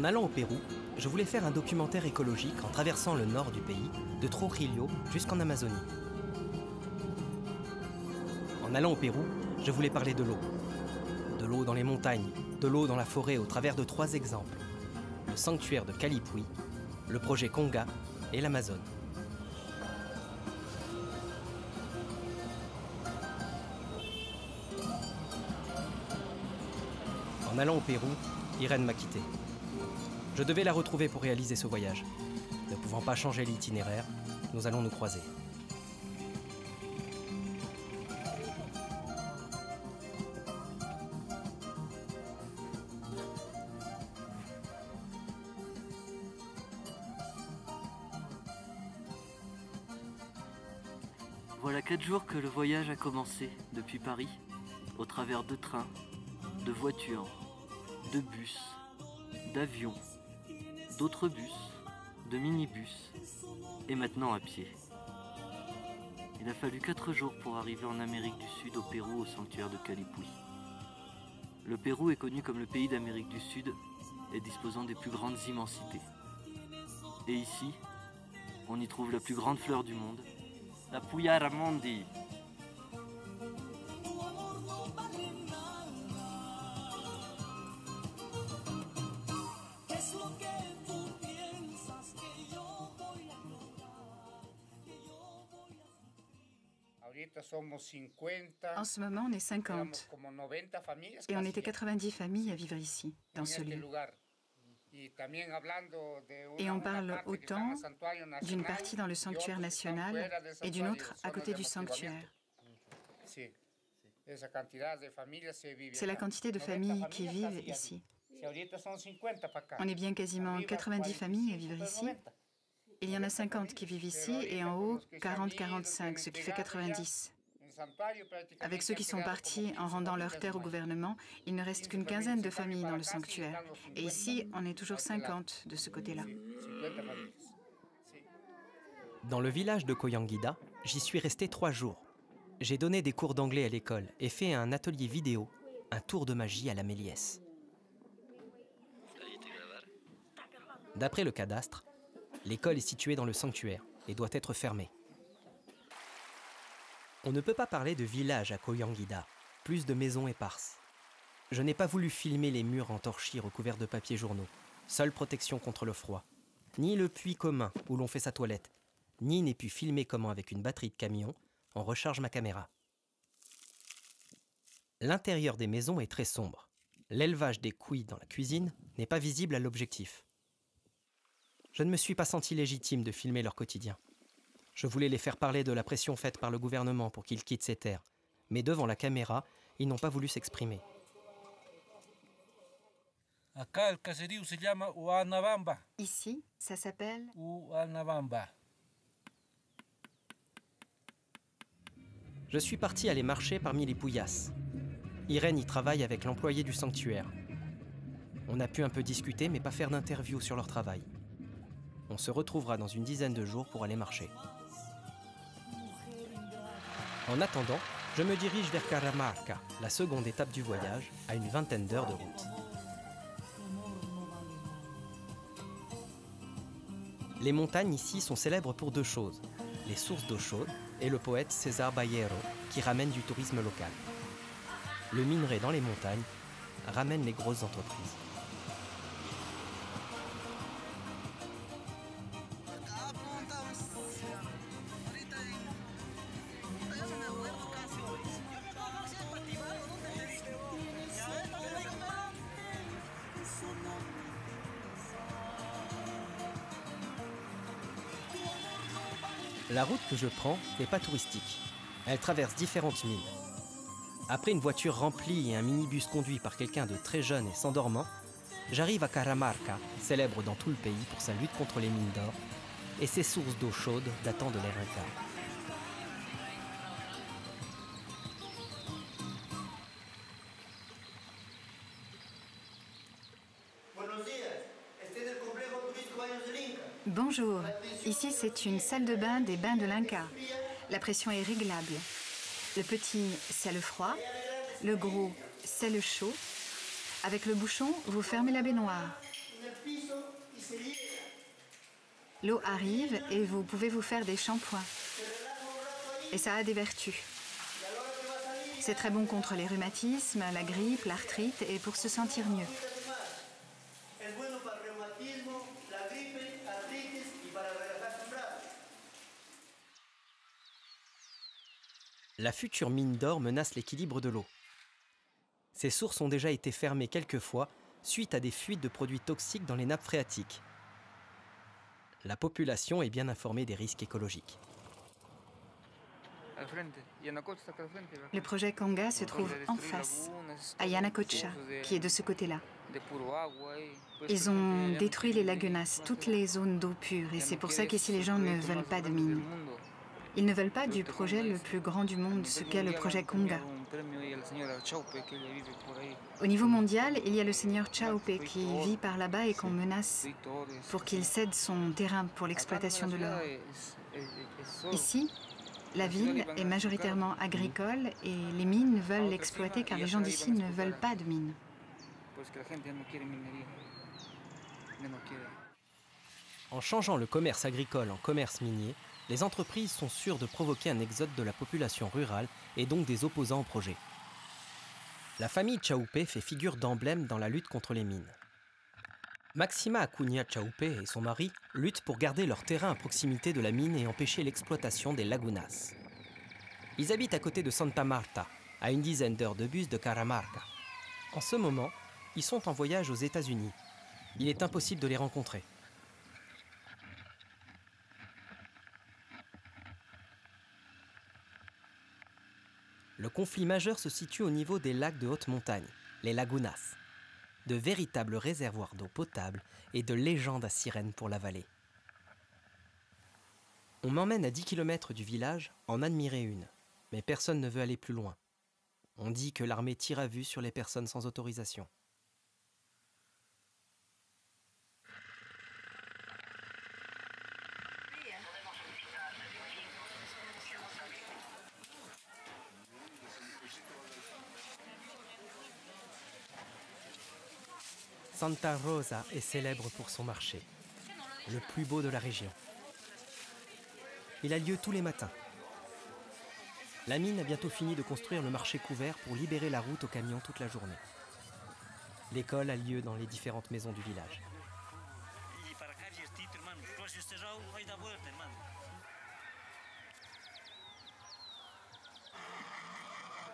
En allant au Pérou, je voulais faire un documentaire écologique en traversant le nord du pays, de Trujillo jusqu'en Amazonie. En allant au Pérou, je voulais parler de l'eau. De l'eau dans les montagnes, de l'eau dans la forêt au travers de 3 exemples. Le sanctuaire de Calipui, le projet Conga et l'Amazone. En allant au Pérou, Irène m'a quitté. Je devais la retrouver pour réaliser ce voyage. Ne pouvant pas changer l'itinéraire, nous allons nous croiser. Voilà 4 jours que le voyage a commencé depuis Paris, au travers de trains, de voitures, de bus, d'avions, d'autres bus, de minibus, et maintenant à pied. Il a fallu 4 jours pour arriver en Amérique du Sud, au Pérou, au sanctuaire de Calipui. Le Pérou est connu comme le pays d'Amérique du Sud et disposant des plus grandes immensités. Et ici, on y trouve la plus grande fleur du monde, la Puya Ramondi. En ce moment, on est 50 et on était 90 familles à vivre ici, dans ce lieu. Et on parle autant d'une partie dans le sanctuaire national et d'une autre à côté du sanctuaire. C'est la quantité de familles qui vivent ici. On est bien quasiment 90 familles à vivre ici. Il y en a 50 qui vivent ici et en haut 40-45, ce qui fait 90. Avec ceux qui sont partis en rendant leurs terres au gouvernement, il ne reste qu'une quinzaine de familles dans le sanctuaire. Et ici, on est toujours 50 de ce côté-là. Dans le village de Coyanguida, j'y suis resté 3 jours. J'ai donné des cours d'anglais à l'école et fait un atelier vidéo, un tour de magie à la Méliès. D'après le cadastre, l'école est située dans le sanctuaire et doit être fermée. On ne peut pas parler de village à Coyanguida, plus de maisons éparses. Je n'ai pas voulu filmer les murs en torchis recouverts de papier journaux, seule protection contre le froid. Ni le puits commun où l'on fait sa toilette, ni n'ai pu filmer comment avec une batterie de camion, on recharge ma caméra. L'intérieur des maisons est très sombre. L'élevage des couilles dans la cuisine n'est pas visible à l'objectif. Je ne me suis pas senti légitime de filmer leur quotidien. Je voulais les faire parler de la pression faite par le gouvernement pour qu'ils quittent ces terres. Mais devant la caméra, ils n'ont pas voulu s'exprimer. Ici, ça s'appelle Uanabamba. Je suis parti aller marcher parmi les Puyas. Irène y travaille avec l'employé du sanctuaire. On a pu un peu discuter, mais pas faire d'interview sur leur travail. On se retrouvera dans une dizaine de jours pour aller marcher. En attendant, je me dirige vers Caramarca, la seconde étape du voyage, à une vingtaine d'heures de route. Les montagnes ici sont célèbres pour 2 choses, les sources d'eau chaude et le poète César Ballero, qui ramène du tourisme local. Le minerai dans les montagnes ramène les grosses entreprises. La route que je prends n'est pas touristique. Elle traverse différentes mines. Après une voiture remplie et un minibus conduit par quelqu'un de très jeune et s'endormant, j'arrive à Caramarca, célèbre dans tout le pays pour sa lutte contre les mines d'or et ses sources d'eau chaude datant de l'ère Inca. Bonjour, ici c'est une salle de bain des bains de l'Inca. La pression est réglable. Le petit, c'est le froid. Le gros, c'est le chaud. Avec le bouchon, vous fermez la baignoire. L'eau arrive et vous pouvez vous faire des shampoings. Et ça a des vertus. C'est très bon contre les rhumatismes, la grippe, l'arthrite et pour se sentir mieux. La future mine d'or menace l'équilibre de l'eau. Ces sources ont déjà été fermées quelques fois suite à des fuites de produits toxiques dans les nappes phréatiques. La population est bien informée des risques écologiques. Le projet Conga se trouve en face, à Yanacocha, qui est de ce côté-là. Ils ont détruit les lagunas, toutes les zones d'eau pure, et c'est pour ça qu'ici les gens ne veulent pas de mines. Ils ne veulent pas du projet le plus grand du monde, ce qu'est le projet Conga. Au niveau mondial, il y a le seigneur Chaupe qui vit par là-bas et qu'on menace pour qu'il cède son terrain pour l'exploitation de l'or. Ici, la ville est majoritairement agricole et les mines veulent l'exploiter car les gens d'ici ne veulent pas de mines. En changeant le commerce agricole en commerce minier, les entreprises sont sûres de provoquer un exode de la population rurale et donc des opposants au projet. La famille Chaupe fait figure d'emblème dans la lutte contre les mines. Maxima Acuña Chaupe et son mari luttent pour garder leur terrain à proximité de la mine et empêcher l'exploitation des lagunas. Ils habitent à côté de Santa Marta, à une dizaine d'heures de bus de Caramarca. En ce moment, ils sont en voyage aux États-Unis. Il est impossible de les rencontrer. Le conflit majeur se situe au niveau des lacs de haute montagne, les lagunas, de véritables réservoirs d'eau potable et de légendes à sirènes pour la vallée. On m'emmène à 10 km du village en admirer une, mais personne ne veut aller plus loin. On dit que l'armée tire à vue sur les personnes sans autorisation. Santa Rosa est célèbre pour son marché, le plus beau de la région. Il a lieu tous les matins. La mine a bientôt fini de construire le marché couvert pour libérer la route aux camions toute la journée. L'école a lieu dans les différentes maisons du village.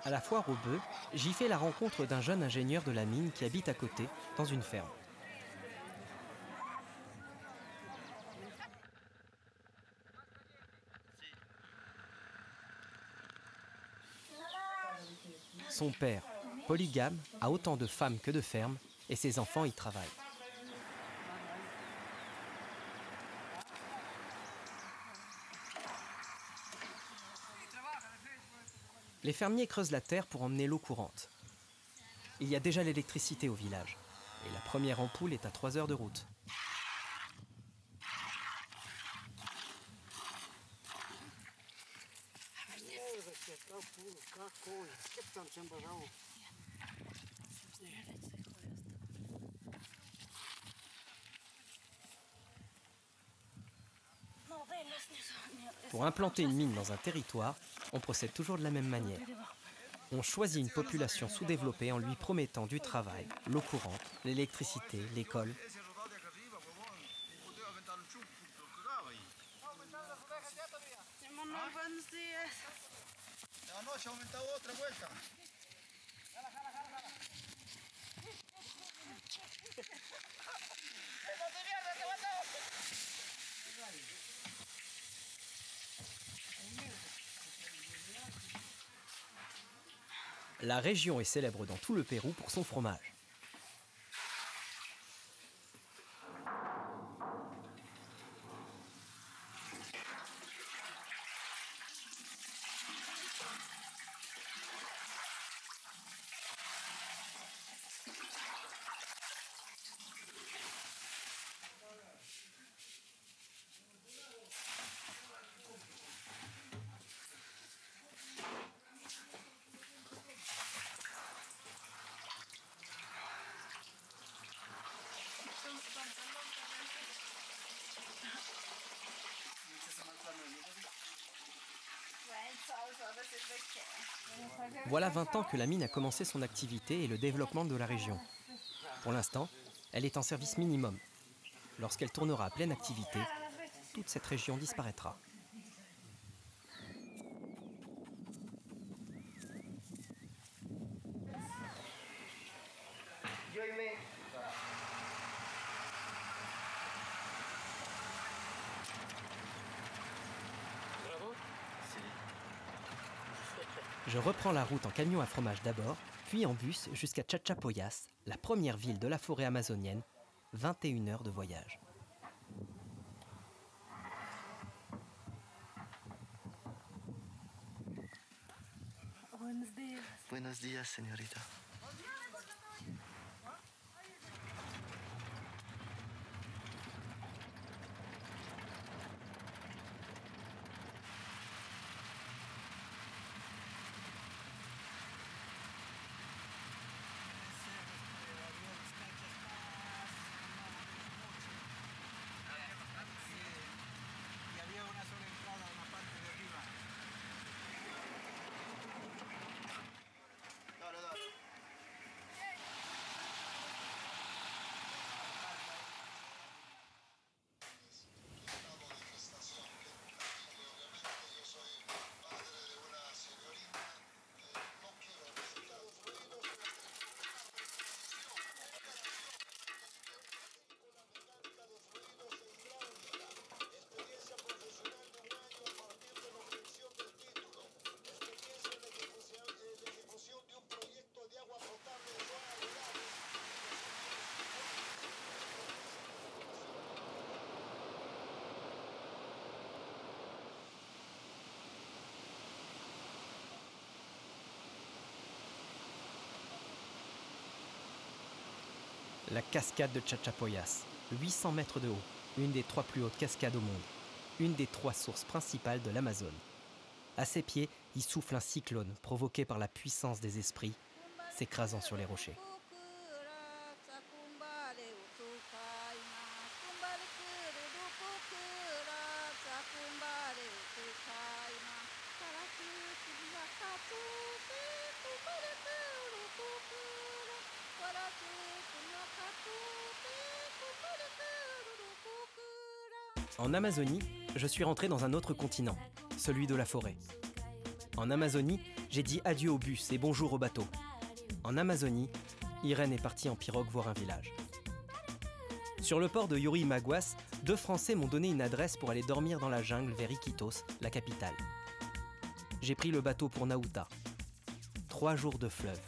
À la foire aux bœufs, j'y fais la rencontre d'un jeune ingénieur de la mine qui habite à côté, dans une ferme. Son père, polygame, a autant de femmes que de fermes et ses enfants y travaillent. Les fermiers creusent la terre pour emmener l'eau courante. Il y a déjà l'électricité au village. Et la première ampoule est à 3 heures de route. Pour implanter une mine dans un territoire, on procède toujours de la même manière. On choisit une population sous-développée en lui promettant du travail, l'eau courante, l'électricité, l'école. La région est célèbre dans tout le Pérou pour son fromage. Voilà 20 ans que la mine a commencé son activité et le développement de la région. Pour l'instant, elle est en service minimum. Lorsqu'elle tournera à pleine activité, toute cette région disparaîtra. Je reprends la route en camion à fromage d'abord, puis en bus jusqu'à Chachapoyas, la première ville de la forêt amazonienne, 21 heures de voyage. Buenos días, señorita. La cascade de Chachapoyas, 800 mètres de haut, une des 3 plus hautes cascades au monde, une des 3 sources principales de l'Amazone. À ses pieds, il souffle un cyclone provoqué par la puissance des esprits, s'écrasant sur les rochers. En Amazonie, je suis rentré dans un autre continent, celui de la forêt. En Amazonie, j'ai dit adieu au bus et bonjour au bateau. En Amazonie, Irène est partie en pirogue voir un village. Sur le port de Yurimaguas, 2 Français m'ont donné une adresse pour aller dormir dans la jungle vers Iquitos, la capitale. J'ai pris le bateau pour Nauta. 3 jours de fleuve.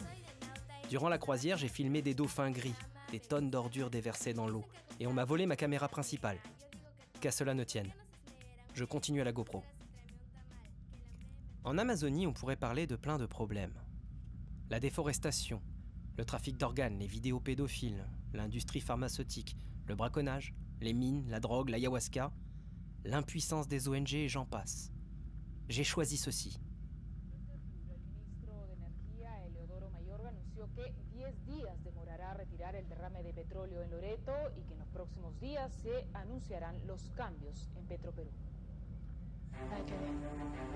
Durant la croisière, j'ai filmé des dauphins gris, des tonnes d'ordures déversées dans l'eau, et on m'a volé ma caméra principale. Qu'à cela ne tienne. Je continue à la GoPro. En Amazonie, on pourrait parler de plein de problèmes. La déforestation, le trafic d'organes, les vidéos pédophiles, l'industrie pharmaceutique, le braconnage, les mines, la drogue, l'ayahuasca, l'impuissance des ONG et j'en passe. J'ai choisi ceci. Que 10 días demorará retirar el derrame de petróleo en Loreto y que en los próximos días se anunciarán los cambios en Petroperú. Ay, qué bien.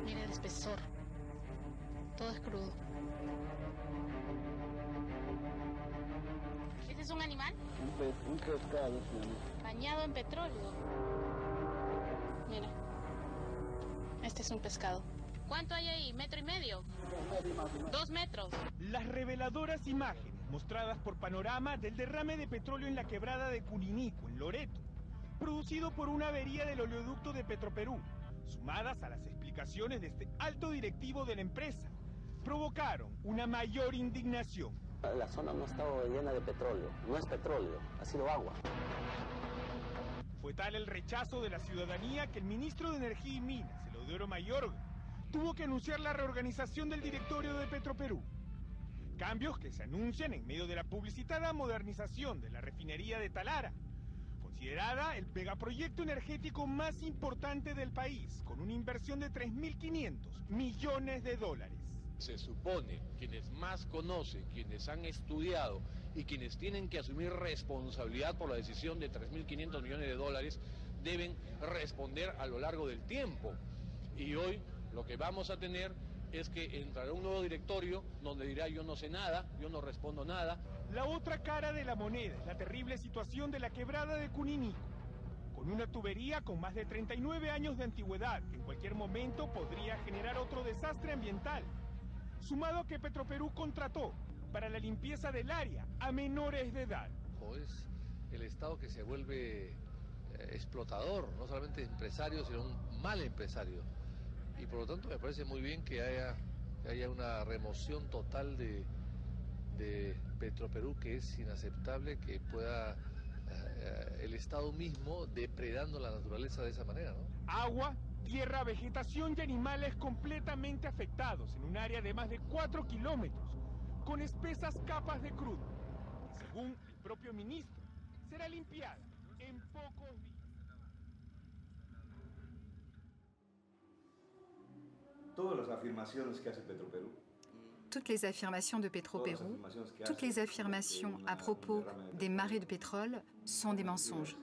Mire el espesor. Todo es crudo. ¿Este es un animal? Un pescado, señor. Bañado en petróleo. Mira. Este es un pescado. ¿Cuánto hay ahí? ¿1,5 metros? 2 metros. Las reveladoras imágenes mostradas por Panorama del derrame de petróleo en la quebrada de Curinico, en Loreto, producido por una avería del oleoducto de Petroperú, sumadas a las explicaciones de este alto directivo de la empresa, provocaron una mayor indignación. La zona no ha estado llena de petróleo, no es petróleo, ha sido agua. Fue tal el rechazo de la ciudadanía que el ministro de Energía y Minas, Eleodoro Mayorga, tuvo que anunciar la reorganización del directorio de Petroperú. Cambios que se anuncian en medio de la publicitada modernización de la refinería de Talara, considerada el megaproyecto energético más importante del país, con una inversión de 3.500 millones de dólares. Se supone, quienes más conocen, quienes han estudiado y quienes tienen que asumir responsabilidad por la decisión de 3.500 millones de dólares, deben responder a lo largo del tiempo. Y hoy Lo que vamos a tener es que entrará un nuevo directorio donde dirá yo no sé nada, yo no respondo nada. La otra cara de la moneda es la terrible situación de la quebrada de Cuninico, con una tubería con más de 39 años de antigüedad que en cualquier momento podría generar otro desastre ambiental, sumado a que Petroperú contrató para la limpieza del área a menores de edad. Es el Estado que se vuelve explotador, no solamente empresario, sino un mal empresario. Y por lo tanto me parece muy bien que haya una remoción total de Petroperú, que es inaceptable que pueda el Estado mismo depredando la naturaleza de esa manera, ¿no? Agua, tierra, vegetación y animales completamente afectados en un área de más de 4 kilómetros, con espesas capas de crudo, que según el propio ministro, será limpiada en pocos días. Todas las afirmaciones que hace Petroperú, Toutes les affirmations de Petropérou, toutes les affirmations à propos des marais de pétrole sont des mensonges.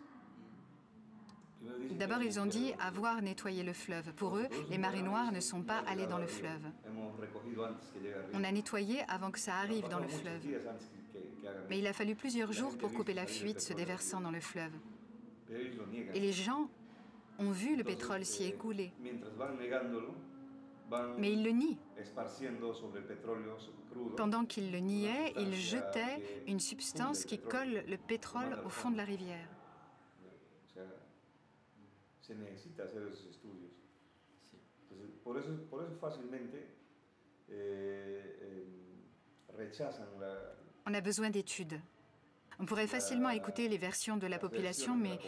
D'abord, ils ont dit avoir nettoyé le fleuve. Pour eux, les marées noires ne sont pas allées dans le fleuve. On a nettoyé avant que ça arrive dans le fleuve. Mais il a fallu plusieurs jours pour couper la fuite se déversant dans le fleuve. Et les gens ont vu le pétrole s'y écouler. Mais ils le nient. Pendant qu'ils le niaient, ils jetaient une substance qui colle le pétrole au fond de la rivière. On a besoin d'études. On pourrait facilement écouter les versions de la population, mais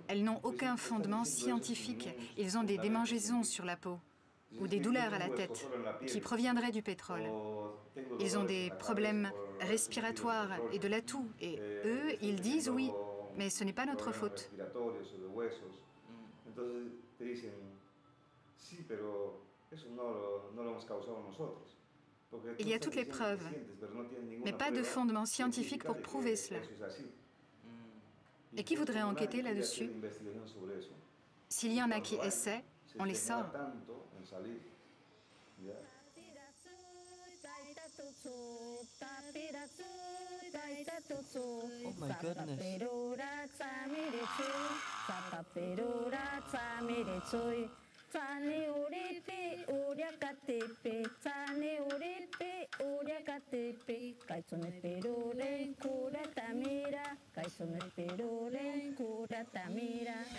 elles n'ont aucun fondement scientifique. Ils ont des démangeaisons sur la peau ou des douleurs à la tête qui proviendraient du pétrole. Ils ont des problèmes respiratoires et de la toux. Et eux, ils disent oui, mais ce n'est pas notre faute. Il y a toutes les preuves, mais pas de fondement scientifique pour prouver cela. Et qui voudrait enquêter là-dessus? S'il y en a qui essaient, on les sort. Oh my goodness.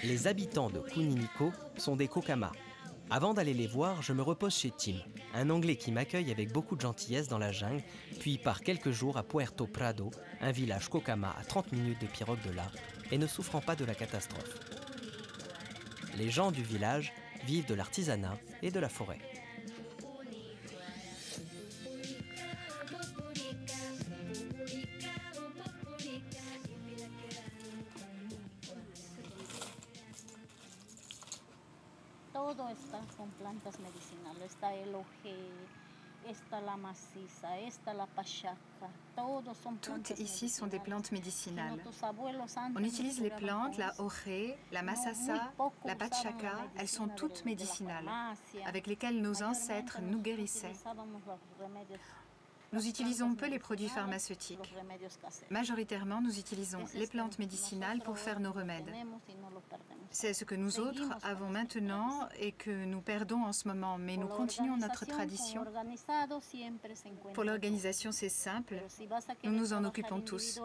Les habitants de Cuninico sont des Kokama. Avant d'aller les voir, je me repose chez Tim, un Anglais qui m'accueille avec beaucoup de gentillesse dans la jungle, puis part quelques jours à Puerto Prado, un village Kokama à 30 minutes de pirogue de là, et ne souffrant pas de la catastrophe. Les gens du village vivent de l'artisanat et de la forêt. Todo está con plantas medicinales. Está el ojé, está la maciza, está la pachaca. Todos son plantas. Toutes ici sont des plantes médicinales. Nuestros abuelos antes On utilise les curaban plantes, con la eso. ojé, la masasa, la pachaca, elles sont toutes médicinales, avec lesquelles nos ancêtres nous guérissaient. Nous utilisons peu les produits pharmaceutiques. Majoritairement, nous utilisons les plantes médicinales pour faire nos remèdes. C'est ce que nous autres avons maintenant et que nous perdons en ce moment, mais nous continuons notre tradition. Pour l'organisation, c'est simple, nous nous en occupons tous.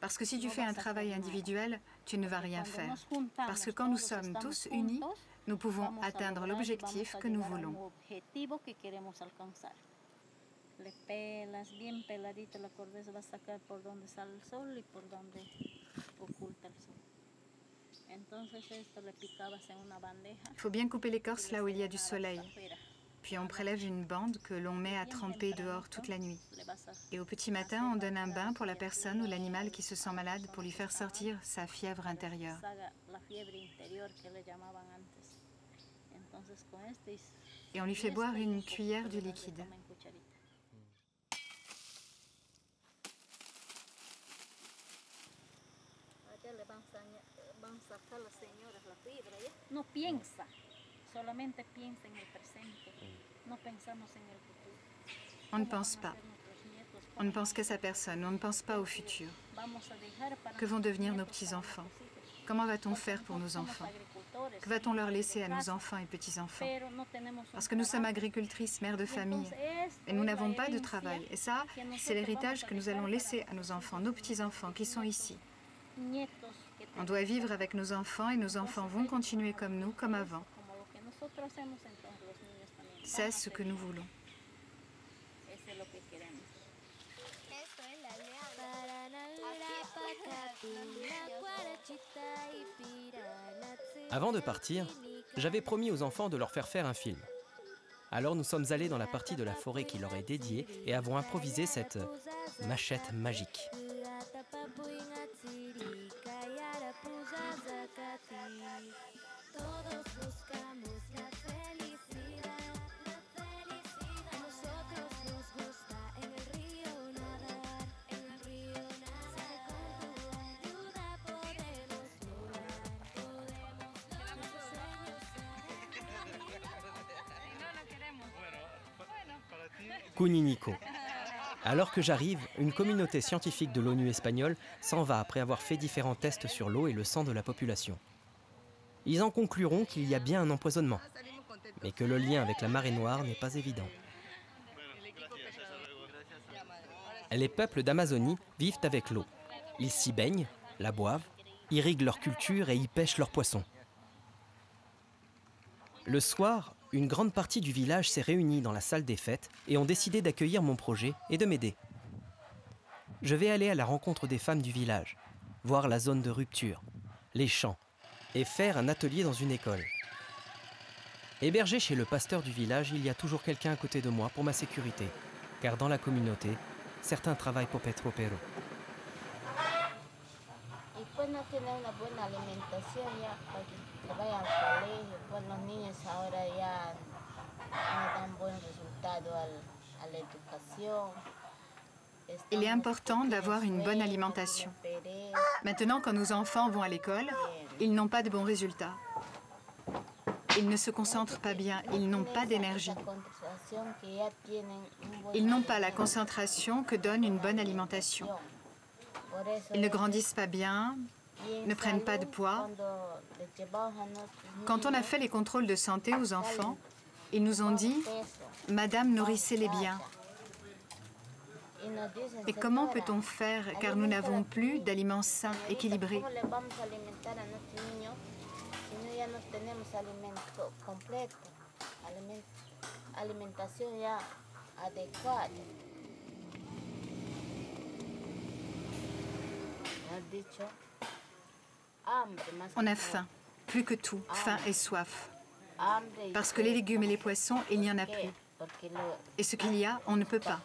Parce que si tu fais un travail individuel, tu ne vas rien faire. Parce que quand nous sommes tous unis, nous pouvons atteindre l'objectif que nous voulons. Le pelas, bien peladita la corteza, vas a sacar por donde sale el sol y por donde oculta el sol. Entonces esto le picabas en una bandeja. Il faut bien couper l'écorce là où il y a du soleil. Puis on prélève une bande que l'on met à tremper dehors toute la nuit. Et au petit matin, on donne un bain pour la personne ou l'animal qui se sent malade pour lui faire sortir sa fièvre intérieure. Et on lui fait boire une cuillère du liquide. No piensa, solamente piensa en el presente. On ne pense pas. On ne pense qu'à sa personne, on ne pense pas au futur. Que vont devenir nos petits-enfants? Comment va-t-on faire pour nos enfants? Que va-t-on leur laisser à nos enfants et petits-enfants? Parce que nous sommes agricultrices, mères de famille, et nous n'avons pas de travail. Et ça, c'est l'héritage que nous allons laisser à nos enfants, nos petits-enfants qui sont ici. On doit vivre avec nos enfants et nos enfants vont continuer comme nous, comme avant. C'est ce que nous voulons. Avant de partir, j'avais promis aux enfants de leur faire un film. Alors nous sommes allés dans la partie de la forêt qui leur est dédiée et avons improvisé cette machette magique. Cuñinico. Alors que j'arrive, une communauté scientifique de l'ONU espagnole s'en va après avoir fait différents tests sur l'eau et le sang de la population. Ils en concluront qu'il y a bien un empoisonnement, mais que le lien avec la marée noire n'est pas évident. Les peuples d'Amazonie vivent avec l'eau. Ils s'y baignent, la boivent, irriguent leur culture et y pêchent leurs poissons. Le soir, une grande partie du village s'est réunie dans la salle des fêtes et ont décidé d'accueillir mon projet et de m'aider. Je vais aller à la rencontre des femmes du village, voir la zone de rupture, les champs, et faire un atelier dans une école. Hébergé chez le pasteur du village, il y a toujours quelqu'un à côté de moi pour ma sécurité, car dans la communauté, certains travaillent pour Petroperú. Il est important d'avoir une bonne alimentation. Maintenant, quand nos enfants vont à l'école, ils n'ont pas de bons résultats. Ils ne se concentrent pas bien, ils n'ont pas d'énergie. Ils n'ont pas la concentration que donne une bonne alimentation. Ils ne grandissent pas bien, ne prennent pas de poids. Quand on a fait les contrôles de santé aux enfants, ils nous ont dit « Madame, nourrissez-les bien ». Et comment peut-on faire car nous n'avons plus d'aliments sains, équilibrés? On a faim, plus que tout, faim et soif. Parce que les légumes et les poissons, il n'y en a plus. Et ce qu'il y a, on ne peut pas.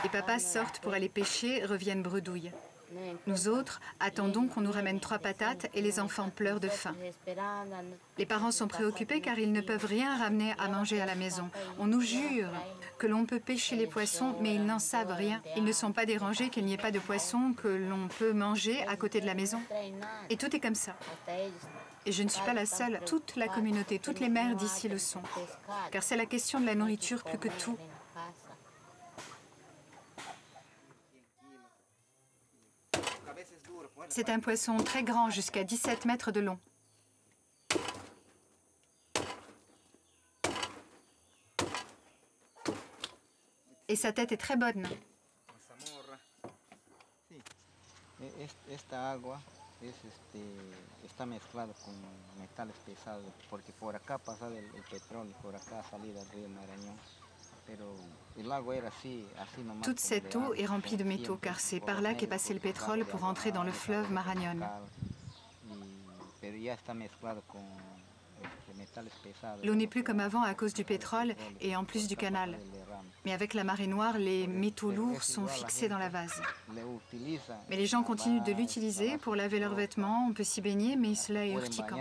Les papas sortent pour aller pêcher, reviennent bredouilles. Nous autres, attendons qu'on nous ramène 3 patates et les enfants pleurent de faim. Les parents sont préoccupés car ils ne peuvent rien ramener à manger à la maison. On nous jure que l'on peut pêcher les poissons, mais ils n'en savent rien. Ils ne sont pas dérangés qu'il n'y ait pas de poissons que l'on peut manger à côté de la maison. Et tout est comme ça. Et je ne suis pas la seule. Toute la communauté, toutes les mères d'ici le sont. Car c'est la question de la nourriture plus que tout. C'est un poisson très grand, jusqu'à 17 mètres de long. Et sa tête est très bonne. Está mezclado con metales pesados, porque por acá pasaba el petróleo, por acá salía del río Marañón. Toute cette eau est remplie de métaux, car c'est par là qu'est passé le pétrole pour entrer dans le fleuve Marañón. L'eau n'est plus comme avant à cause du pétrole et en plus du canal. Mais avec la marée noire, les métaux lourds sont fixés dans la vase. Mais les gens continuent de l'utiliser pour laver leurs vêtements, on peut s'y baigner, mais cela est urticant.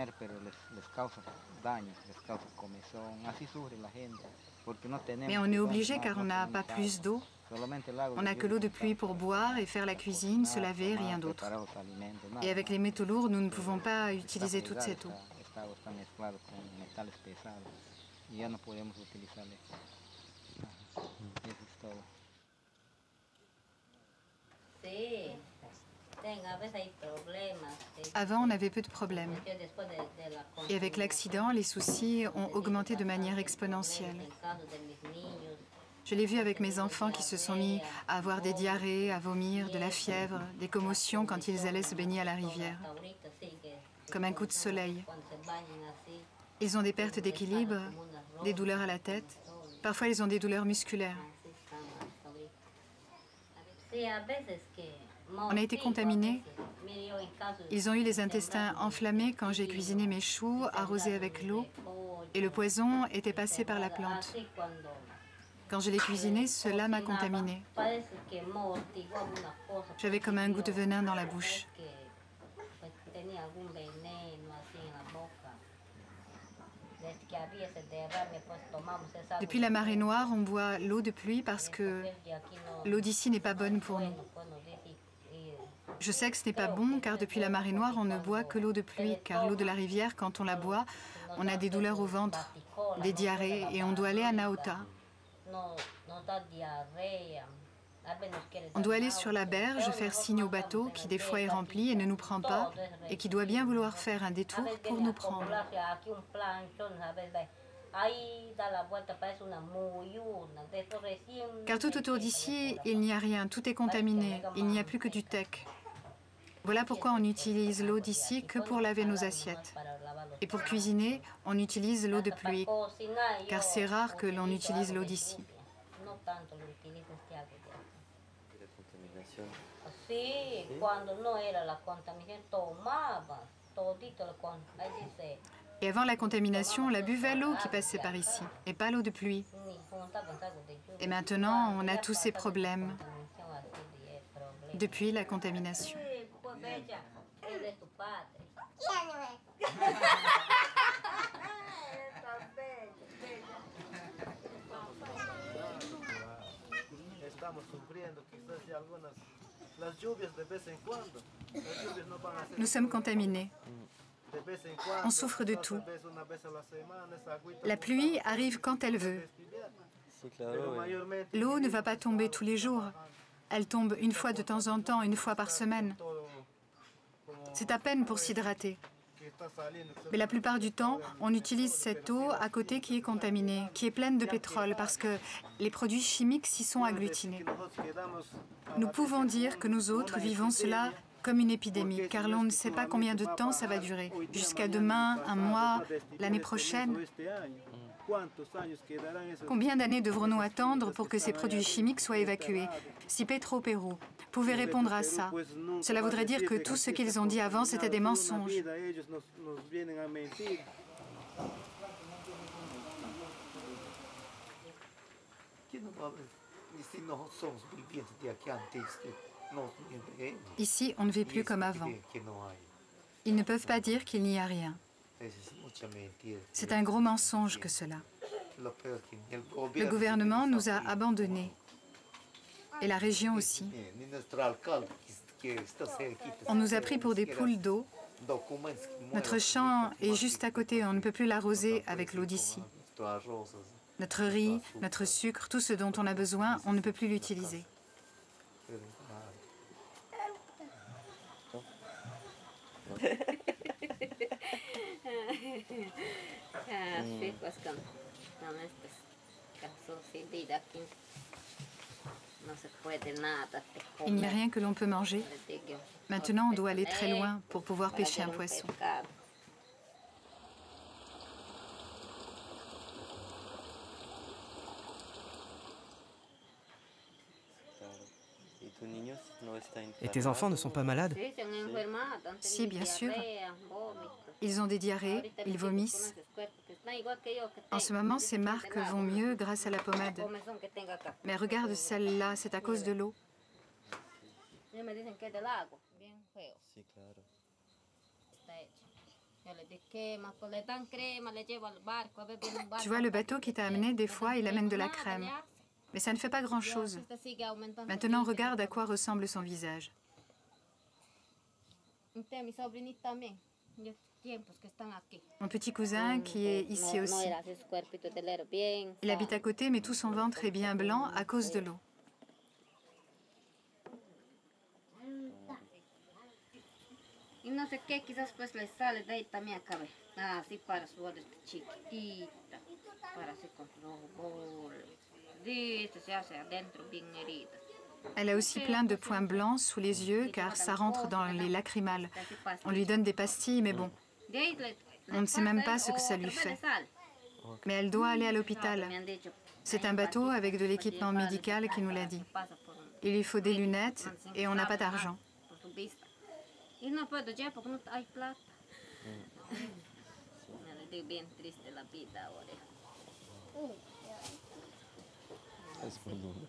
Mais on est obligé car on n'a pas plus d'eau. On n'a que l'eau de pluie pour boire et faire la cuisine, se laver, rien d'autre. Et avec les métaux lourds, nous ne pouvons pas utiliser toute cette eau. y ya no podemos utilizarle. Eso es todo. Avant, on avait peu de problèmes. Et avec l'accident, les soucis ont augmenté de manière exponentielle. Je l'ai vu avec mes enfants qui se sont mis à avoir des diarrhées, à vomir, de la fièvre, des commotions quand ils allaient se baigner à la rivière, comme un coup de soleil. Ils ont des pertes d'équilibre, des douleurs à la tête. Parfois, ils ont des douleurs musculaires. On a été contaminés. Ils ont eu les intestins enflammés quand j'ai cuisiné mes choux arrosés avec l'eau et le poison était passé par la plante. Quand je l'ai cuisiné, cela m'a contaminé. J'avais comme un goût de venin dans la bouche. Depuis la marée noire, on boit l'eau de pluie parce que l'eau d'ici n'est pas bonne pour nous. Je sais que ce n'est pas bon car depuis la marée noire, on ne boit que l'eau de pluie, car l'eau de la rivière, quand on la boit, on a des douleurs au ventre, des diarrhées et on doit aller à Nauta. On doit aller sur la berge, faire signe au bateau qui des fois est rempli et ne nous prend pas et qui doit bien vouloir faire un détour pour nous prendre. Car tout autour d'ici, il n'y a rien, tout est contaminé, il n'y a plus que du teck. Voilà pourquoi on utilise l'eau d'ici que pour laver nos assiettes. Et pour cuisiner, on utilise l'eau de pluie, car c'est rare que l'on utilise l'eau d'ici. Et avant la contamination, on la buvait l'eau qui passait par ici, et pas l'eau de pluie. Et maintenant, on a tous ces problèmes depuis la contamination. Nous sommes contaminés. On souffre de tout. La pluie arrive quand elle veut. L'eau ne va pas tomber tous les jours. Elle tombe une fois de temps en temps, une fois par semaine. C'est à peine pour s'hydrater. Mais la plupart du temps, on utilise cette eau à côté qui est contaminée, qui est pleine de pétrole, parce que les produits chimiques s'y sont agglutinés. Nous pouvons dire que nous autres vivons cela comme une épidémie, car l'on ne sait pas combien de temps ça va durer. Jusqu'à demain, un mois, l'année prochaine. Combien d'années devrons-nous attendre pour que ces produits chimiques soient évacués? Si Petropérou pouvait répondre à ça, cela voudrait dire que tout ce qu'ils ont dit avant, c'était des mensonges. Ici, on ne vit plus comme avant. Ils ne peuvent pas dire qu'il n'y a rien. C'est un gros mensonge que cela. Le gouvernement nous a abandonnés. Et la région aussi. On nous a pris pour des poules d'eau. Notre champ est juste à côté, on ne peut plus l'arroser avec l'eau d'ici. Notre riz, notre sucre, tout ce dont on a besoin, on ne peut plus l'utiliser. Il n'y a rien que l'on peut manger. Maintenant, on doit aller très loin pour pouvoir pêcher un poisson. Et tes enfants ne sont pas malades? Si, bien sûr. Ils ont des diarrhées, ils vomissent. En ce moment, ces marques vont mieux grâce à la pommade. Mais regarde celle-là, c'est à cause de l'eau. Tu vois, le bateau qui t'a amené, des fois, il amène de la crème. Mais ça ne fait pas grand-chose. Maintenant, regarde à quoi ressemble son visage. Mon petit cousin qui est ici aussi. Il habite à côté, mais tout son ventre est bien blanc à cause de l'eau. Y no sé qué, quizás pues le sale de ahí también cabe. Así para su ojo chiquitita, para así con los goles. Dice, se hace adentro bien herida. Elle a aussi plein de points blancs sous les yeux car ça rentre dans les lacrymales. On lui donne des pastilles, mais bon, on ne sait même pas ce que ça lui fait. Mais elle doit aller à l'hôpital. C'est un bateau avec de l'équipement médical qui nous l'a dit. Il lui faut des lunettes et on n'a pas d'argent. Y no puedo ya porque no hay plata. Me digo bien triste la vida ahora. Es muy lindo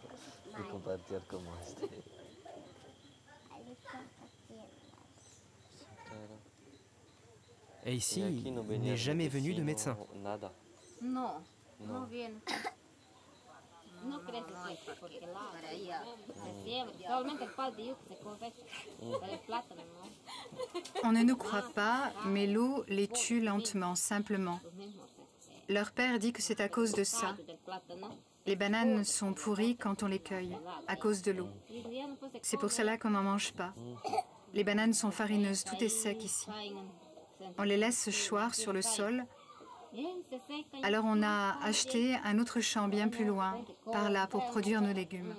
de compartir como este. Et ici, il n'est jamais venu de médecin. No, no viene. No crece porque para ella se siembra. Solamente el pal de yuca se cosecha. Pero el plátano no. On ne nous croit pas, mais l'eau les tue lentement, simplement. Leur père dit que c'est à cause de ça. Les bananes sont pourries quand on les cueille, à cause de l'eau. C'est pour cela qu'on n'en mange pas. Les bananes sont farineuses, tout est sec ici. On les laisse choir sur le sol. Alors on a acheté un autre champ bien plus loin, par là, pour produire nos légumes.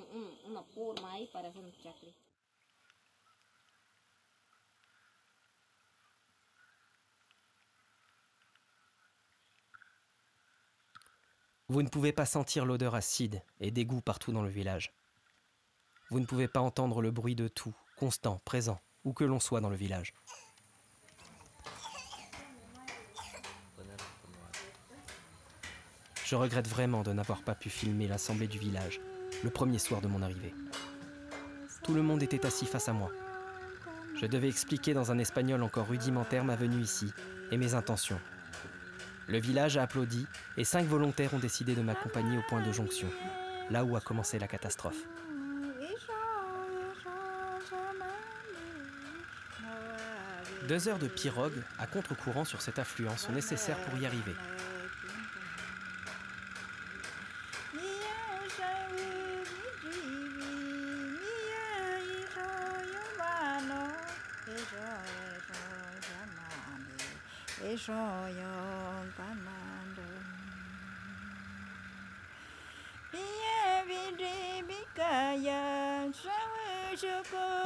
Vous ne pouvez pas sentir l'odeur acide et d'égout partout dans le village. Vous ne pouvez pas entendre le bruit de tout, constant, présent, où que l'on soit dans le village. Je regrette vraiment de n'avoir pas pu filmer l'assemblée du village, le premier soir de mon arrivée. Tout le monde était assis face à moi. Je devais expliquer dans un espagnol encore rudimentaire ma venue ici et mes intentions. Le village a applaudi et 5 volontaires ont décidé de m'accompagner au point de jonction, là où a commencé la catastrophe. Deux heures de pirogue à contre-courant sur cet affluent sont nécessaires pour y arriver.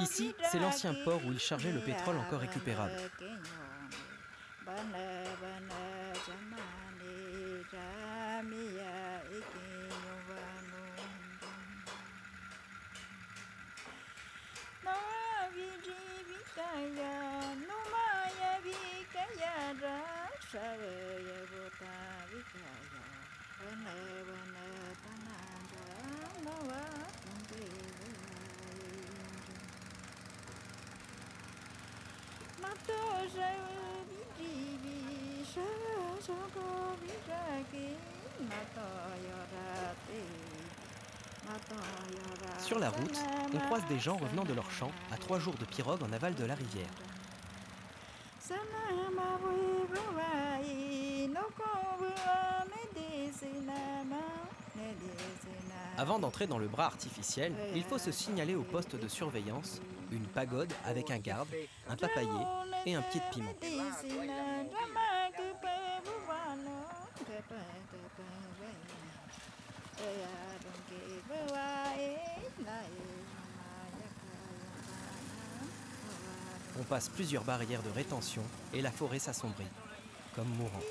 Ici, c'est l'ancien port où ils chargeaient le pétrole encore récupérable. Sur la route, on croise des gens revenant de leur champ à 3 jours de pirogue en aval de la rivière. Avant d'entrer dans le bras artificiel, il faut se signaler au poste de surveillance, une pagode avec un garde, un papayer et un pied de piment. On passe plusieurs barrières de rétention et la forêt s'assombrit, comme mourante.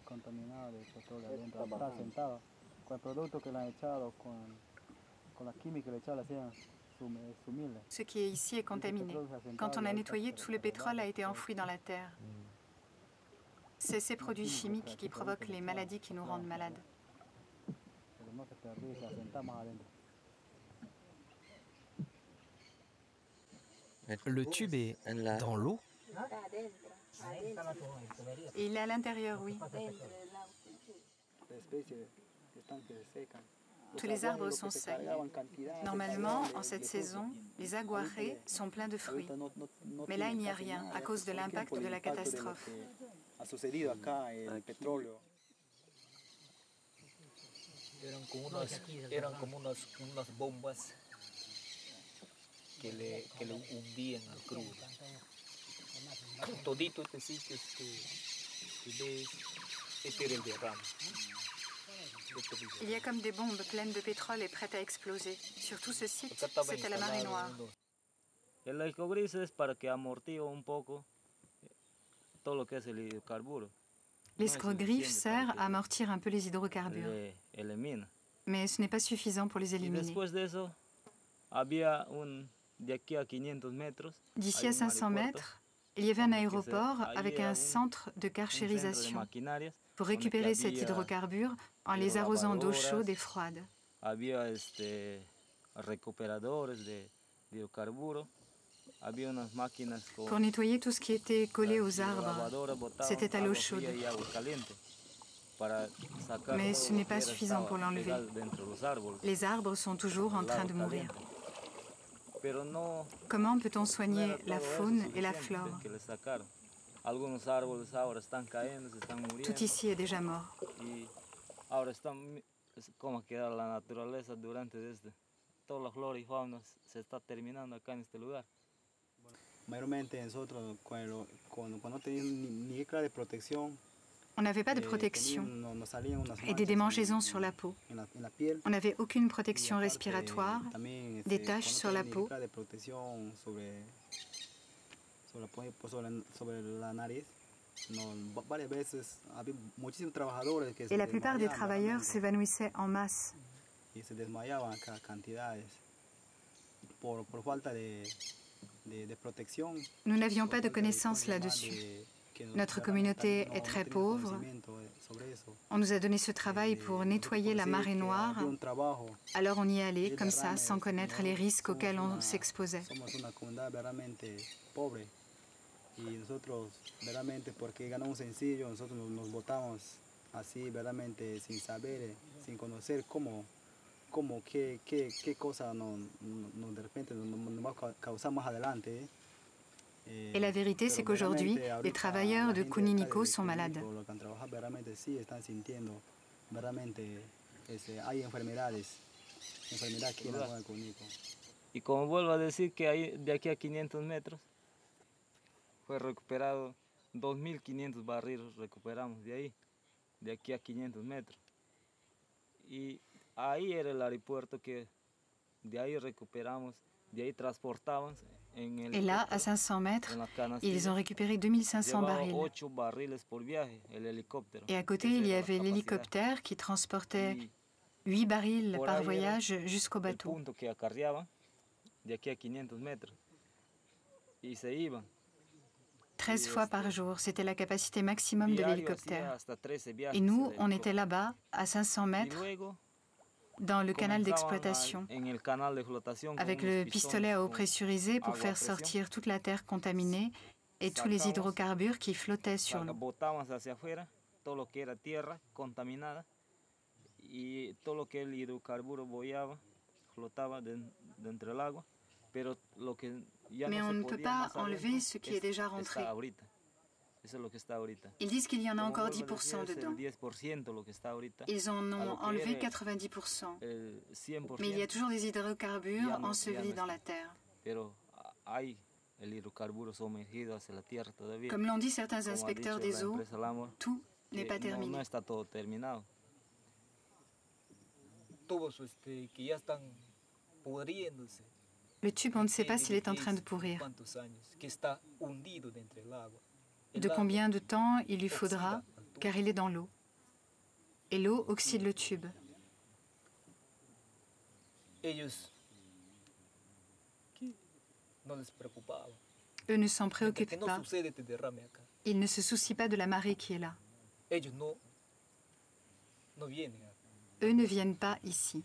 contaminado de petróleo adentro. Está sentado con el producto que le han echado, con la química que le echaron, hacían sumirle. Ce qui est ici est contaminé. Quand on a nettoyé, tout le pétrole a été enfoui dans la terre. C'est ces produits chimiques qui provoquent les maladies qui nous rendent malades. Le tube est dans l'eau. Et il est à l'intérieur, oui. Tous les arbres sont secs. Normalement, en cette saison, les aguarrés sont pleins de fruits. Mais là, il n'y a rien à cause de l'impact de la catastrophe. Eran como unas bombas que le hundían al crudo. Todito este sitio que ves, este era el derrame. Il y a comme des bombes pleines de pétrole et prêtes à exploser. Sur tout ce site, c'était la marée noire. El escogris es para que amortigue un poco todo lo que es el hidrocarburo. L'escrogriffe sert à amortir un peu les hydrocarbures. Mais ce n'est pas suffisant pour les éliminer. D'ici à 500 mètres, il y avait un aéroport avec un centre de carchérisation pour récupérer cet hydrocarbure en les arrosant d'eau chaude et froide. Pour nettoyer tout ce qui était collé aux arbres, c'était à l'eau chaude. Mais ce n'est pas suffisant pour l'enlever. Les arbres sont toujours en train de mourir. Comment peut-on soigner la faune et la flore? Tout ici est déjà mort. On n'avait pas de protection et des démangeaisons sur la peau. On n'avait aucune protection respiratoire, des taches sur la peau. Et la plupart des travailleurs s'évanouissaient en masse. Nous n'avions pas de connaissances là-dessus. Notre communauté est très pauvre. On nous a donné ce travail pour nettoyer la marée noire. Alors on y allait comme ça, sans connaître les risques auxquels on s'exposait. Et la vérité, c'est qu'aujourd'hui, les travailleurs de Cuninico sont malades. Y como vuelvo a decir que de aquí a 500 metros fue recuperado 2.500 barriles, recuperamos de aquí a 500 metros. Y ahí era el aeropuerto que de ahí recuperamos, de ahí transportamos. Et là, à 500 mètres, ils ont récupéré 2500 barils. Et à côté, il y avait l'hélicoptère qui transportait 8 barils par voyage jusqu'au bateau. 13 fois par jour, c'était la capacité maximum de l'hélicoptère. Et nous, on était là-bas, à 500 mètres, dans le canal d'exploitation, avec le pistolet à eau pressurisé pour faire sortir toute la terre contaminée et tous les hydrocarbures qui flottaient sur l'eau. Mais on ne peut pas enlever ce qui est déjà rentré. Ils disent qu'il y en a encore 10% dedans. Ils en ont enlevé 90%. Mais il y a toujours des hydrocarbures ensevelis dans la terre. Comme l'ont dit certains inspecteurs des eaux, tout n'est pas terminé. Le tube, on ne sait pas s'il est en train de pourrir. De combien de temps il lui faudra car il est dans l'eau. Et l'eau oxyde le tube. Eux ne s'en préoccupent pas. Ils ne se soucient pas de la marée qui est là. Eux ne viennent pas ici,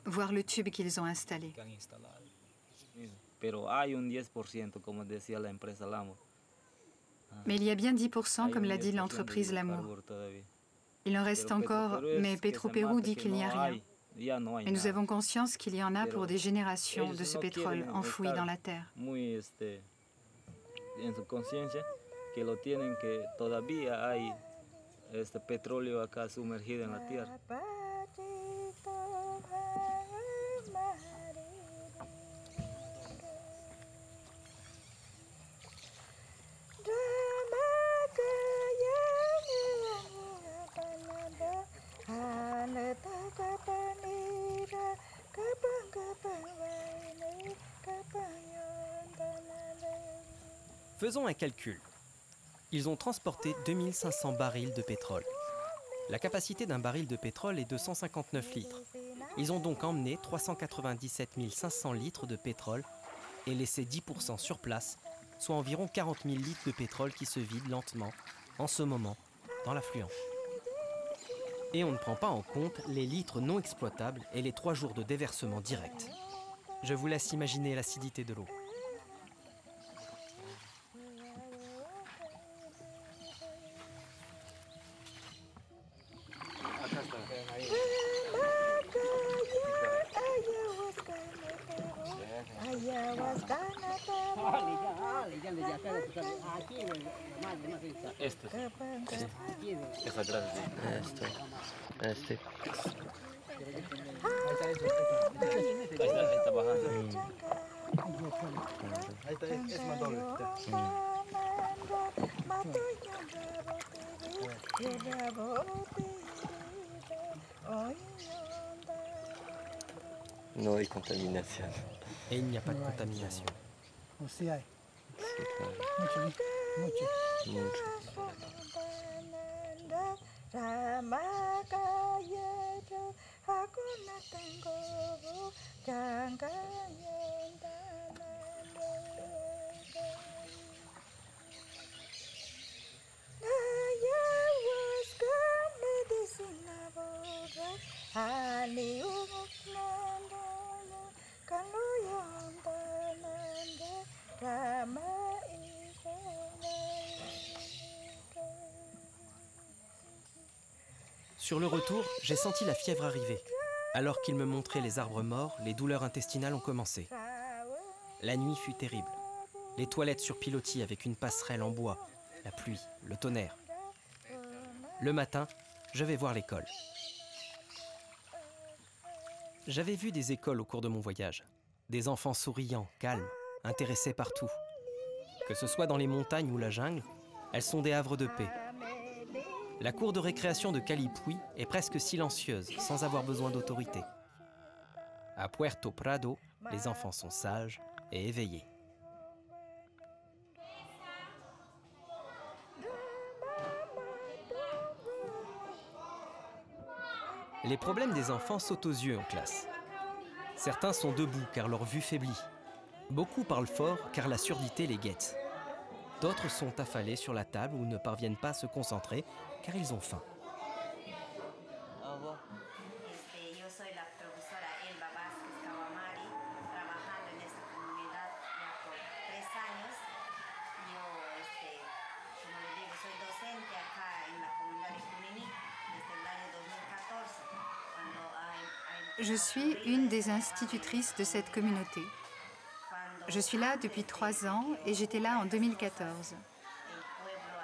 voir le tube qu'ils ont installé. Mais il y a bien 10%, comme l'a dit l'entreprise L'amour. Il en reste encore, mais Petroperú dit qu'il n'y a rien. Mais nous avons conscience qu'il y en a pour des générations de ce pétrole enfoui dans la terre. Faisons un calcul. Ils ont transporté 2500 barils de pétrole. La capacité d'un baril de pétrole est de 159 litres. Ils ont donc emmené 397 500 litres de pétrole et laissé 10% sur place, soit environ 40 000 litres de pétrole qui se vident lentement, en ce moment, dans l'affluent. Et on ne prend pas en compte les litres non exploitables et les 3 jours de déversement direct. Je vous laisse imaginer l'acidité de l'eau. Esa grande. Este. Ahí está bajando. Ahí está, es más doble. No hay contaminación. Et il n'y a pas de contamination. Sí hay. Sí, claro. Mucho. Sur le retour, j'ai senti la fièvre arriver. Alors qu'il me montrait les arbres morts, les douleurs intestinales ont commencé. La nuit fut terrible. Les toilettes sur pilotis avec une passerelle en bois, la pluie, le tonnerre. Le matin, je vais voir l'école. J'avais vu des écoles au cours de mon voyage. Des enfants souriants, calmes, intéressés par tout. Que ce soit dans les montagnes ou la jungle, elles sont des havres de paix. La cour de récréation de Calipuy est presque silencieuse, sans avoir besoin d'autorité. À Puerto Prado, les enfants sont sages et éveillés. Les problèmes des enfants sautent aux yeux en classe. Certains sont debout car leur vue faiblit. Beaucoup parlent fort car la surdité les guette. D'autres sont affalés sur la table ou ne parviennent pas à se concentrer car ils ont faim. Je suis une des institutrices de cette communauté. Je suis là depuis 3 ans et j'étais là en 2014.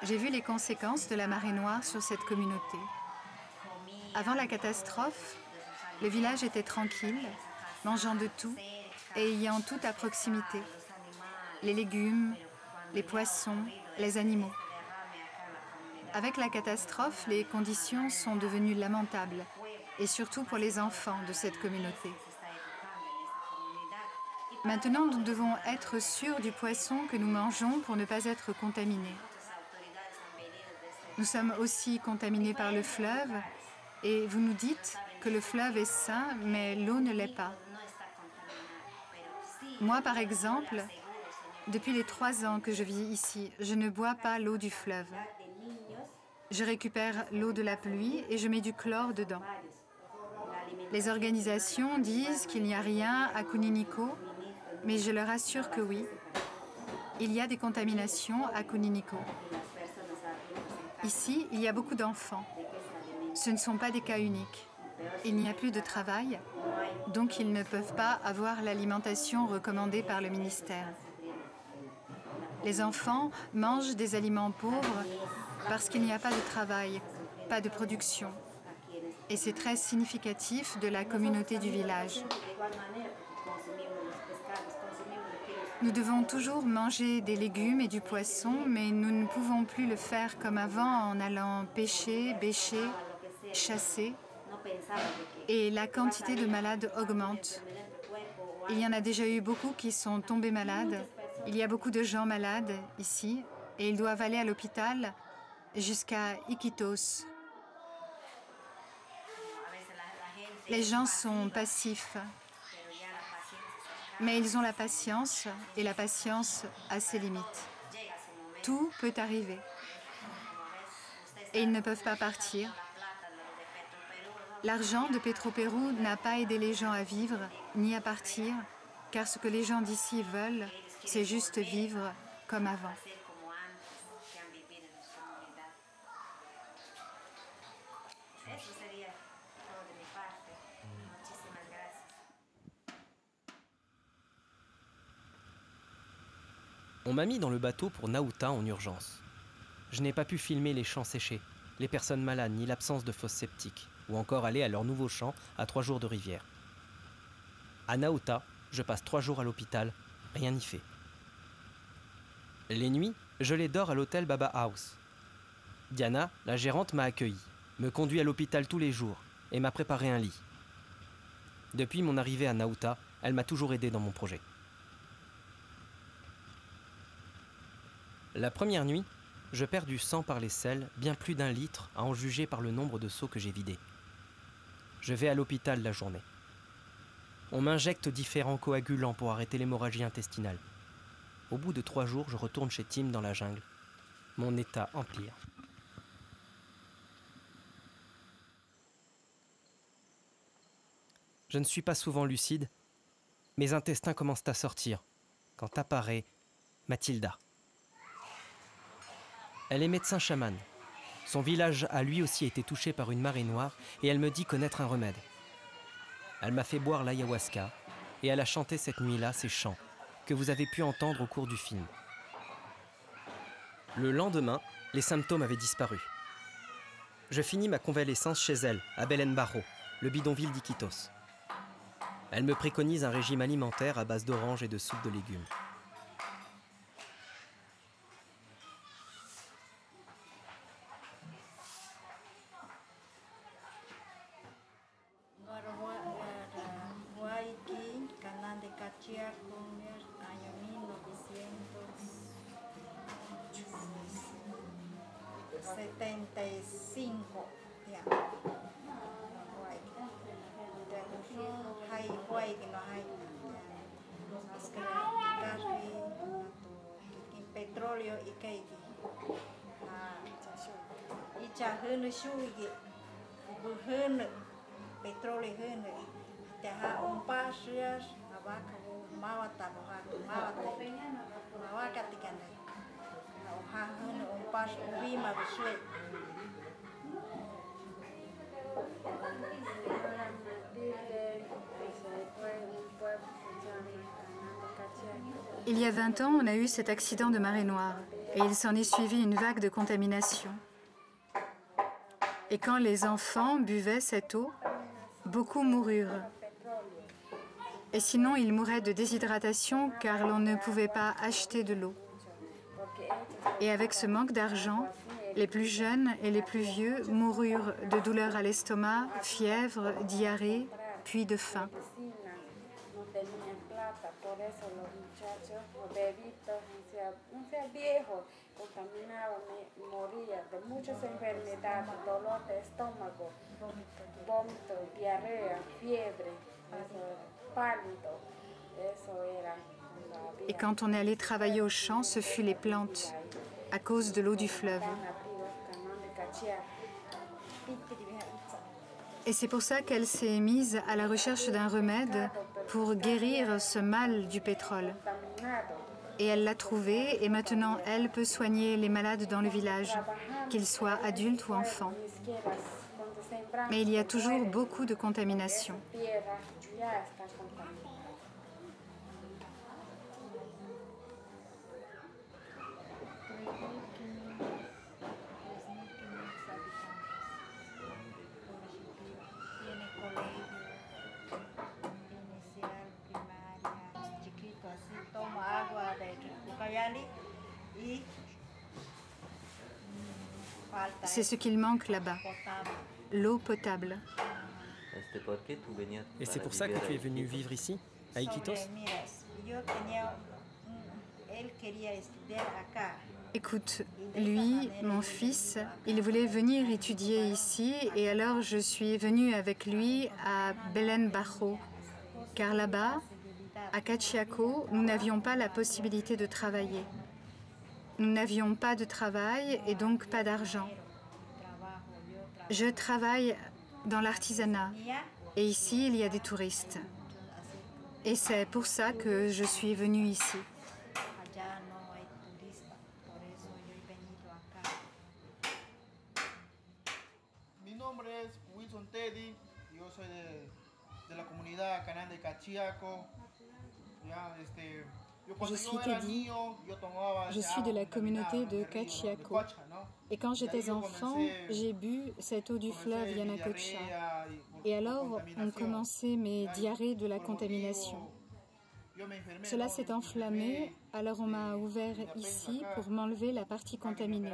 J'ai vu les conséquences de la marée noire sur cette communauté. Avant la catastrophe, le village était tranquille, mangeant de tout et ayant tout à proximité. Les légumes, les poissons, les animaux. Avec la catastrophe, les conditions sont devenues lamentables, et surtout pour les enfants de cette communauté. Maintenant, nous devons être sûrs du poisson que nous mangeons pour ne pas être contaminés. Nous sommes aussi contaminés par le fleuve et vous nous dites que le fleuve est sain, mais l'eau ne l'est pas. Moi, par exemple, depuis les 3 ans que je vis ici, je ne bois pas l'eau du fleuve. Je récupère l'eau de la pluie et je mets du chlore dedans. Les organisations disent qu'il n'y a rien à Kuniniko, mais je leur assure que oui. Il y a des contaminations à Kuniniko. Ici, il y a beaucoup d'enfants. Ce ne sont pas des cas uniques. Il n'y a plus de travail, donc ils ne peuvent pas avoir l'alimentation recommandée par le ministère. Les enfants mangent des aliments pauvres parce qu'il n'y a pas de travail, pas de production. Et c'est très significatif de la communauté du village. Nous devons toujours manger des légumes et du poisson, mais nous ne pouvons plus le faire comme avant en allant pêcher, bêcher, chasser. Et la quantité de malades augmente. Il y en a déjà eu beaucoup qui sont tombés malades. Il y a beaucoup de gens malades ici et ils doivent aller à l'hôpital jusqu'à Iquitos. Les gens sont passifs, mais ils ont la patience et la patience a ses limites. Tout peut arriver et ils ne peuvent pas partir. L'argent de Petropérou n'a pas aidé les gens à vivre ni à partir, car ce que les gens d'ici veulent, c'est juste vivre comme avant. On m'a mis dans le bateau pour Nauta en urgence. Je n'ai pas pu filmer les champs séchés, les personnes malades ni l'absence de fosses septiques, ou encore aller à leur nouveau champ à 3 jours de rivière. À Nauta, je passe 3 jours à l'hôpital, rien n'y fait. Les nuits, je les dors à l'hôtel Baba House. Diana, la gérante, m'a accueilli, me conduit à l'hôpital tous les jours et m'a préparé un lit. Depuis mon arrivée à Nauta, elle m'a toujours aidé dans mon projet. La première nuit, je perds du sang par les selles, bien plus d'1 litre à en juger par le nombre de seaux que j'ai vidés. Je vais à l'hôpital la journée. On m'injecte différents coagulants pour arrêter l'hémorragie intestinale. Au bout de 3 jours, je retourne chez Tim dans la jungle. Mon état empire. Je ne suis pas souvent lucide. Mes intestins commencent à sortir quand apparaît Mathilda. Elle est médecin chamane. Son village a lui aussi été touché par une marée noire et elle me dit connaître un remède. Elle m'a fait boire l'ayahuasca et elle a chanté cette nuit-là ces chants que vous avez pu entendre au cours du film. Le lendemain, les symptômes avaient disparu. Je finis ma convalescence chez elle, à Belén Barro, le bidonville d'Iquitos. Elle me préconise un régime alimentaire à base d'oranges et de soupe de légumes. Il y a 20 ans, on a eu cet accident de marée noire et il s'en est suivi une vague de contamination. Et quand les enfants buvaient cette eau, beaucoup moururent. Et sinon, ils mouraient de déshydratation car l'on ne pouvait pas acheter de l'eau. Et avec ce manque d'argent, les plus jeunes et les plus vieux moururent de douleurs à l'estomac, fièvre, diarrhée, puis de faim. tenían plata, por eso los muchachos, los bebitos, no sea viejo, contaminaban, morían de muchas enfermedades, dolor de estómago, vómito, diarrea, fiebre, pálido, eso era. Et quand on est allé travailler au champ, ce fut les plantes, à cause de l'eau du fleuve. Et c'est pour ça qu'elle s'est mise à la recherche d'un remède pour guérir ce mal du pétrole. Et elle l'a trouvé, et maintenant elle peut soigner les malades dans le village, qu'ils soient adultes ou enfants. Mais il y a toujours beaucoup de contamination. C'est ce qu'il manque là-bas, l'eau potable. Et c'est pour ça que tu es venu vivre ici, à Iquitos? Écoute, lui, mon fils, il voulait venir étudier ici et alors je suis venue avec lui à Belén Bajo, car là-bas, à Cachiaco, nous n'avions pas la possibilité de travailler. Nous n'avions pas de travail et donc pas d'argent. Je travaille dans l'artisanat et ici, il y a des touristes. Et c'est pour ça que je suis venue ici. Mi nombre es Wilson Teddy, yo soy de la comunidad canal de Cachiaco. Je suis Teddy, je suis de la communauté de Cachiaco. Et quand j'étais enfant, j'ai bu cette eau du fleuve Yanacocha. Et alors ont commencé mes diarrhées de la contamination. Cela s'est enflammé, alors on m'a ouvert ici pour m'enlever la partie contaminée.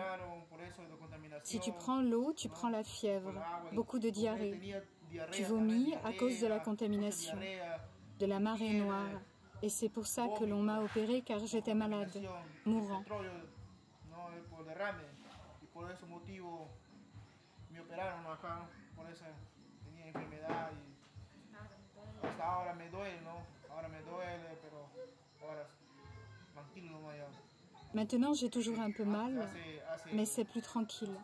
Si tu prends l'eau, tu prends la fièvre, beaucoup de diarrhée. Tu vomis à cause de la contamination, de la marée noire. Et c'est pour ça que l'on m'a opéré, car j'étais malade, mourant. Maintenant, j'ai toujours un peu mal, mais c'est plus tranquille.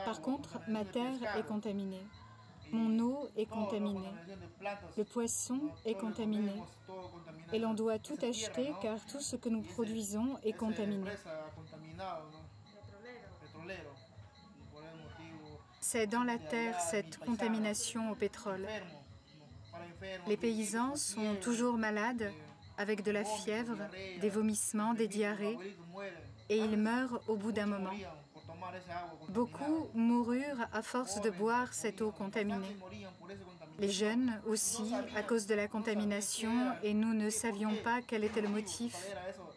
Par contre, ma terre est contaminée. Mon eau est contaminée. Le poisson est contaminé. Et l'on doit tout acheter car tout ce que nous produisons est contaminé. C'est dans la terre cette contamination au pétrole. Les paysans sont toujours malades, avec de la fièvre, des vomissements, des diarrhées, et ils meurent au bout d'un moment. Beaucoup moururent à force de boire cette eau contaminée. Les jeunes aussi, à cause de la contamination, et nous ne savions pas quel était le motif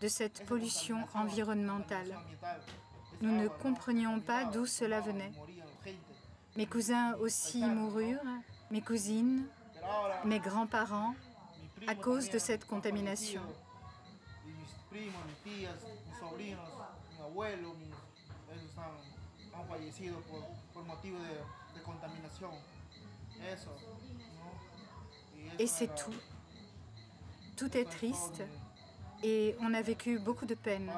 de cette pollution environnementale. Nous ne comprenions pas d'où cela venait. Mes cousins aussi moururent, mes cousines, mes grands-parents, à cause de cette contamination. Et c'est tout. Tout est triste et on a vécu beaucoup de peine.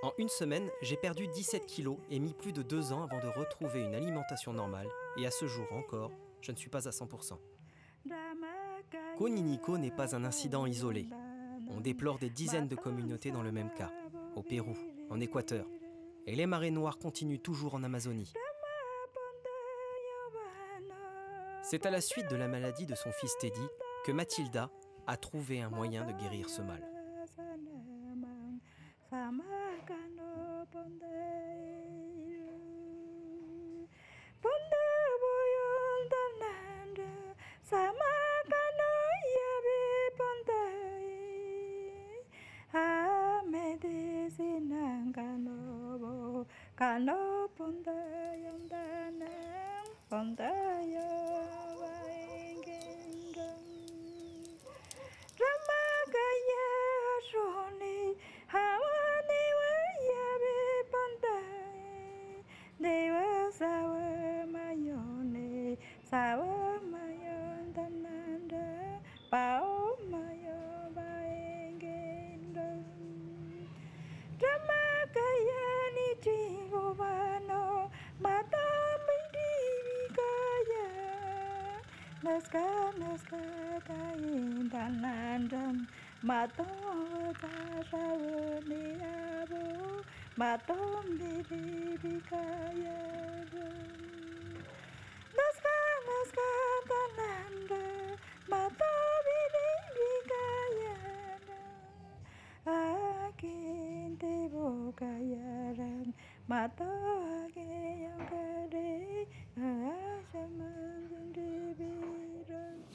En une semaine, j'ai perdu 17 kilos et mis plus de 2 ans avant de retrouver une alimentation normale. Et à ce jour encore, je ne suis pas à 100%. Coninnico n'est pas un incident isolé. On déplore des dizaines de communautés dans le même cas, au Pérou, en Équateur. Et les marées noires continuent toujours en Amazonie. C'est à la suite de la maladie de son fils Teddy que Mathilda a trouvé un moyen de guérir ce mal. pantalla vaengendam Ramakaya Roni Hawani Wayabe pantalla Deva Sawa Mayone Sawa Mayon Tananda Pao Mayo vaengendam Ramakaya ni Tigobano Matamidikaya Naska kain tanandam Matota Shavani Abu Matom Bidikaya Naska tananda Matom Bidikaya Akin Tibukayaran Mato yang kare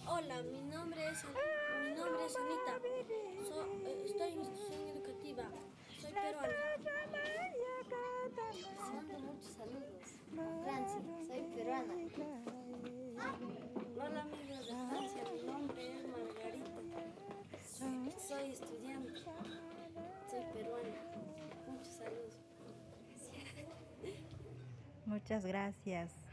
Hola, mi nombre es Anita. Estoy en institución educativa. Soy peruana. Mando muchos saludos. Francia, soy peruana. Hola amigos de Francia, mi nombre es Margarita. Soy estudiante. Soy peruana. Muchos saludos. Muchas gracias.